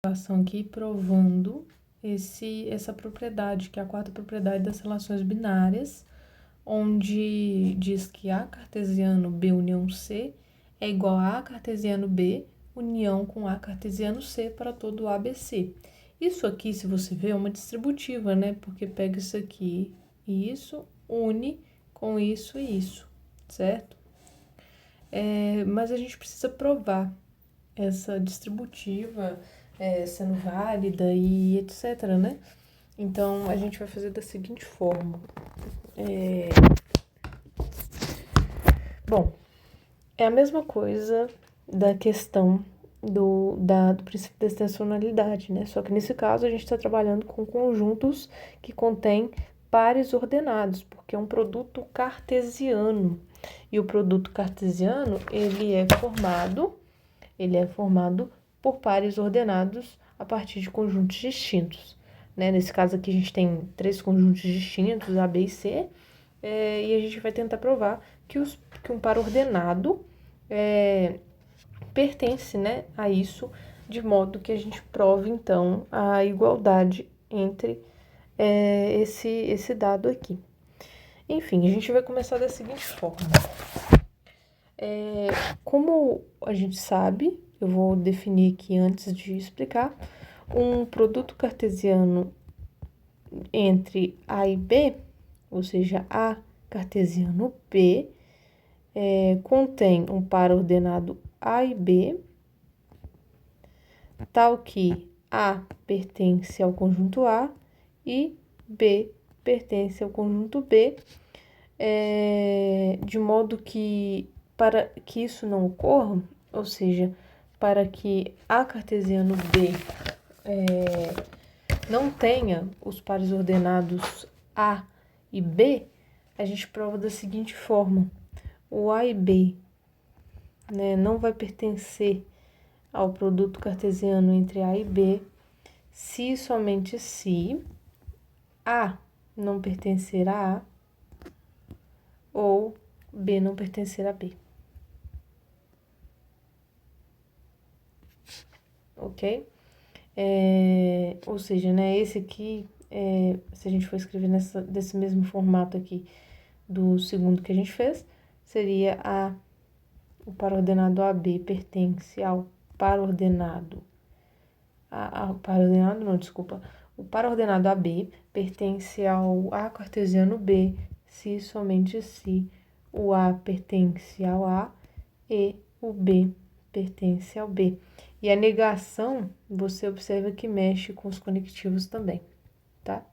Equação aqui provando essa propriedade, que é a quarta propriedade das relações binárias, onde diz que A cartesiano B união C é igual a A cartesiano B união com A cartesiano C para todo ABC. Isso aqui, se você ver, é uma distributiva, né? Porque pega isso aqui e isso, une com isso e isso, certo? Mas a gente precisa provar essa distributiva sendo válida e etc, né? Então, a gente vai fazer da seguinte forma. Bom, é a mesma coisa da questão do princípio da extensionalidade, né? Só que nesse caso a gente está trabalhando com conjuntos que contêm pares ordenados, porque é um produto cartesiano. E o produto cartesiano, ele é formado por pares ordenados a partir de conjuntos distintos, né? Nesse caso aqui a gente tem 3 conjuntos distintos, A, B e C, e a gente vai tentar provar que um par ordenado pertence, né, a isso, de modo que a gente prove, então, a igualdade entre esse dado aqui. Enfim, a gente vai começar da seguinte forma. Como a gente sabe, eu vou definir aqui antes de explicar, um produto cartesiano entre A e B, ou seja, A cartesiano B, contém um par ordenado A e B, tal que A pertence ao conjunto A e B pertence ao conjunto B, de modo que, para que isso não ocorra, ou seja, para que A cartesiano B não tenha os pares ordenados A e B, a gente prova da seguinte forma. O A e B, né, não vai pertencer ao produto cartesiano entre A e B se e somente se A não pertencer a A ou B não pertencer a B. Ok? Ou seja, né, esse aqui, se a gente for escrever desse mesmo formato aqui do segundo que a gente fez, seria o par ordenado AB pertence ao par ordenado. O par ordenado AB pertence ao A cartesiano B, se e somente se o A pertence ao A e o B pertence ao B. E a negação, você observa que mexe com os conectivos também, tá?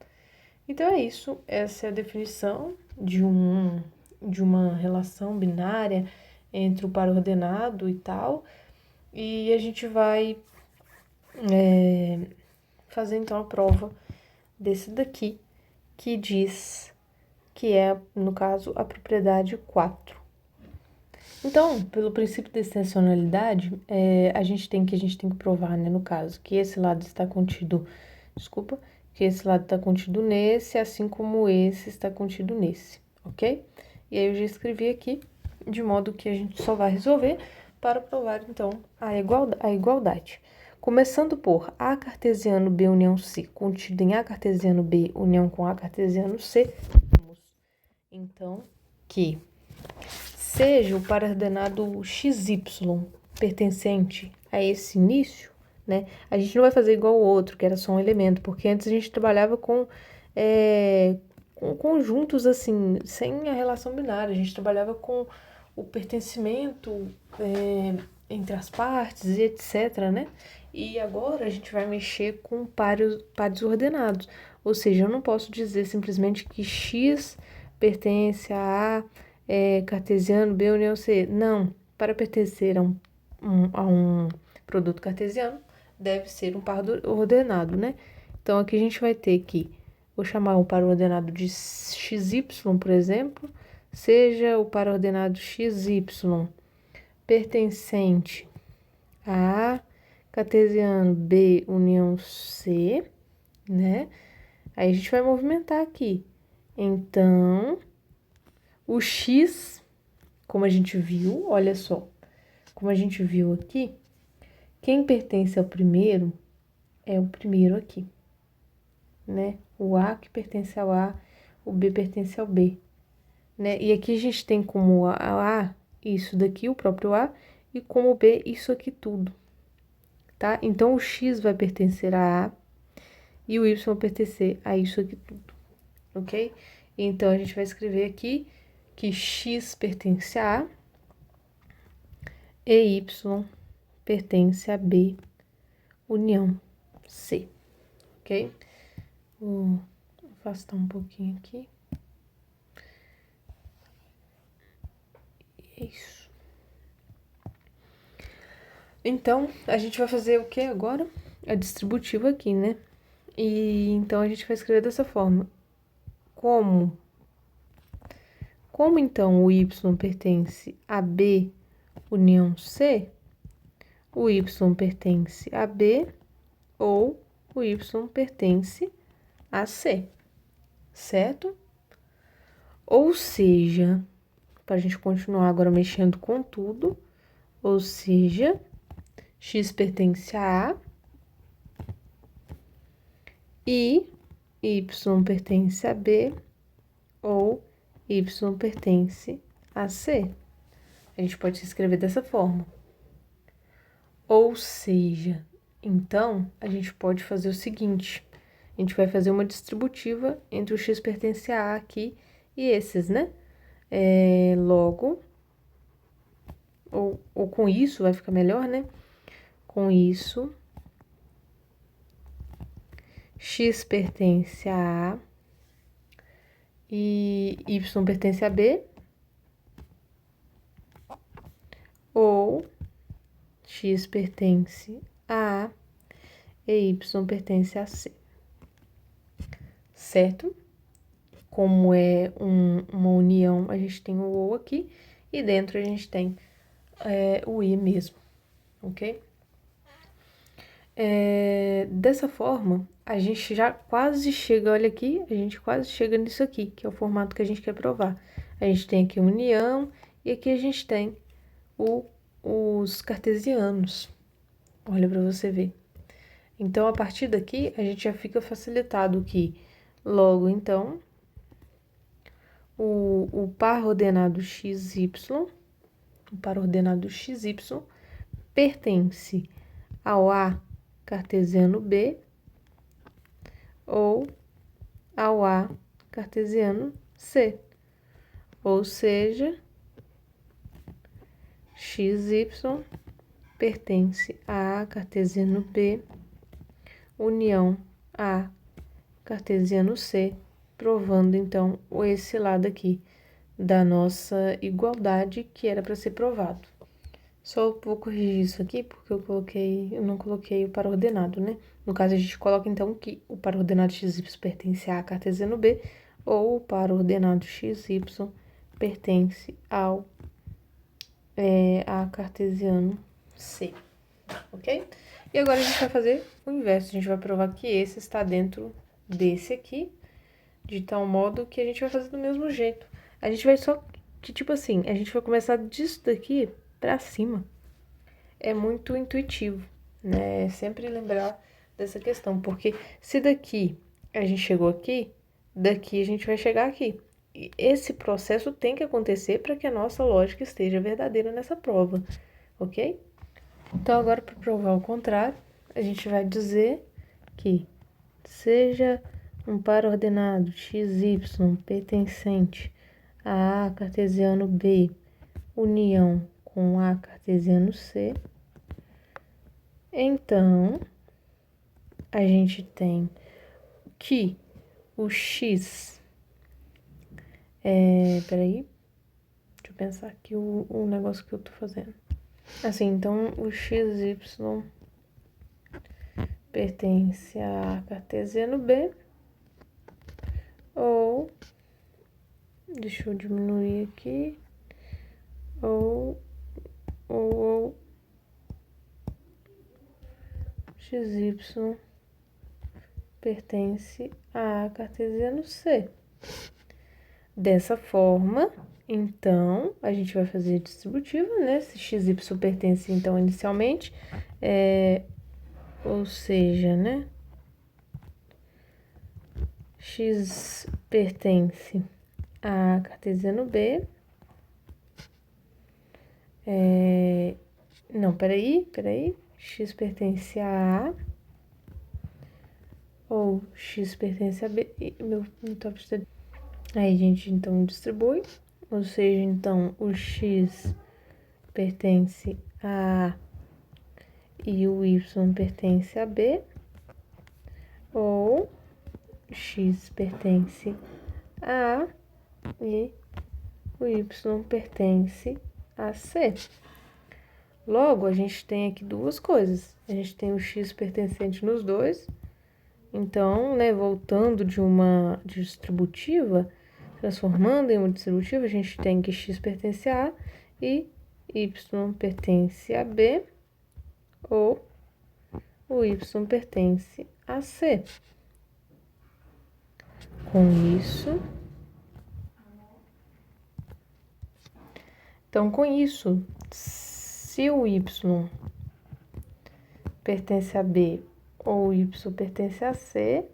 Então é isso, essa é a definição de uma relação binária entre o par ordenado e tal. E a gente vai fazer então a prova desse daqui, que diz que é, no caso, a propriedade 4. Então, pelo princípio da extensionalidade, a gente tem que provar, né, no caso, que esse lado está contido, que esse lado está contido nesse, assim como esse está contido nesse, ok? E aí eu já escrevi aqui, de modo que a gente só vai resolver para provar, então, a igualdade. Começando por A cartesiano B união C, contido em A cartesiano B união com A cartesiano C, então, que seja o par ordenado XY pertencente a esse início, né? A gente não vai fazer igual o outro, que era só um elemento, porque antes a gente trabalhava com conjuntos, assim, sem a relação binária. A gente trabalhava com o pertencimento entre as partes e etc, né? E agora a gente vai mexer com pares ordenados. Ou seja, eu não posso dizer simplesmente que X pertence a cartesiano B união C. Não, para pertencer a um produto cartesiano, deve ser um par ordenado, né? Então, aqui a gente vai ter que, vou chamar o par ordenado de XY, por exemplo, seja o par ordenado XY pertencente a cartesiano B união C, né? Aí a gente vai movimentar aqui. Então, o X, como a gente viu, olha só, como a gente viu aqui, quem pertence ao primeiro é o primeiro aqui, né? O A que pertence ao A, o B pertence ao B, né? E aqui a gente tem como A isso daqui, o próprio A, e como B isso aqui tudo, tá? Então, o X vai pertencer a A e o Y vai pertencer a isso aqui tudo, ok? Então, a gente vai escrever aqui que X pertence a A e Y pertence a B, união C, ok? Vou afastar um pouquinho aqui. Isso. Então, a gente vai fazer o que agora? A distributiva aqui, né? E então a gente vai escrever dessa forma. Como então o Y pertence a B união C, o Y pertence a B ou o Y pertence a C, certo? Ou seja, para a gente continuar agora mexendo com tudo, ou seja, X pertence a A e Y pertence a B ou Y pertence a C. A gente pode escrever dessa forma. Ou seja, então, a gente pode fazer o seguinte. A gente vai fazer uma distributiva entre o X pertence a A aqui e esses, né? Logo, ou com isso, vai ficar melhor, né? Com isso, X pertence a A e Y pertence a B, ou X pertence a A e Y pertence a C, certo? Como é uma união, a gente tem o ou aqui, e dentro a gente tem o i mesmo, ok? Dessa forma, a gente já quase chega, olha aqui, a gente quase chega nisso aqui, que é o formato que a gente quer provar. A gente tem aqui união, e aqui a gente tem os cartesianos. Olha para você ver. Então, a partir daqui, a gente já fica facilitado que, logo, então, o par ordenado xy, o par ordenado xy, pertence ao A cartesiano B ou ao A cartesiano C. Ou seja, xy pertence a A cartesiano B, união A cartesiano C, provando então esse lado aqui da nossa igualdade que era para ser provado. Só vou corrigir isso aqui porque eu não coloquei o par ordenado, né? No caso, a gente coloca então que o par ordenado xy pertence a cartesiano B ou o par ordenado xy pertence ao a cartesiano C, ok? E agora a gente vai fazer o inverso, a gente vai provar que esse está dentro desse aqui, de tal modo que a gente vai fazer do mesmo jeito. A gente vai só, que tipo assim, a gente vai começar disso daqui pra cima. É muito intuitivo, né? Sempre lembrar dessa questão, porque se daqui a gente chegou aqui, daqui a gente vai chegar aqui. E esse processo tem que acontecer para que a nossa lógica esteja verdadeira nessa prova, ok? Então, agora, para provar o contrário, a gente vai dizer que seja um par ordenado xy pertencente a A cartesiano B, união com A cartesiano C, então, a gente tem que o x, peraí, deixa eu pensar aqui o negócio que eu tô fazendo. Assim, então, o xy pertence a cartesiano B, ou, deixa eu diminuir aqui, ou xy pertence a cartesiano C. Dessa forma, então, a gente vai fazer a distributiva, né? Se xy pertence, então, inicialmente, ou seja, né? X pertence a cartesiano B. Não, peraí. X pertence a ou X pertence a B. Meu top está... Aí, gente, então distribui. Ou seja, então, o X pertence a A e o Y pertence a B. Ou X pertence a A e o Y pertence a C. Logo, a gente tem aqui duas coisas. A gente tem o X pertencente nos dois. Então, né, voltando de uma distributiva, transformando em uma distributiva, a gente tem que X pertence a A e Y pertence a B, ou o Y pertence a C. Com isso... Então, com isso, se o Y pertence a B ou Y pertence a C,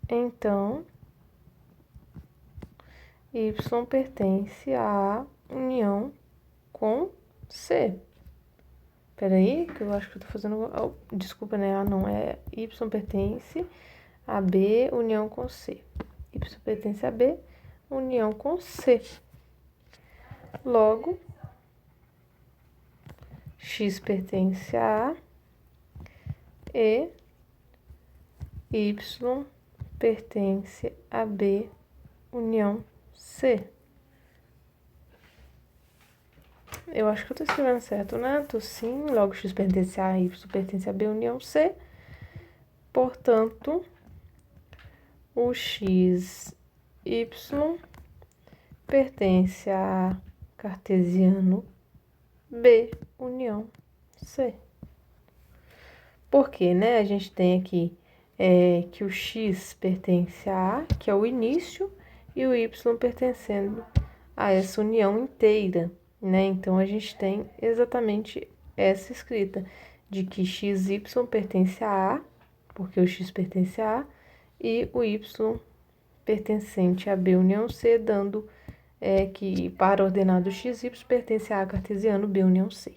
então Y pertence à união com C. Peraí, que eu acho que eu tô fazendo... Oh, desculpa, né? Não, é Y pertence a B, união com C. Y pertence a B, união com C. Logo, X pertence a A e Y pertence a B, união C. Eu acho que eu tô escrevendo certo, né? Tô sim. Logo, X pertence a A, Y pertence a B, união C. Portanto, o X, Y pertence a cartesiano B, união C. Porque, né, a gente tem aqui que o X pertence a A, que é o início, e o Y pertencendo a essa união inteira, né? Então, a gente tem exatamente essa escrita, de que XY pertence a A, porque o X pertence a A, e o Y pertencente a B união C, dando que para o ordenado XY pertence a A cartesiano B união C.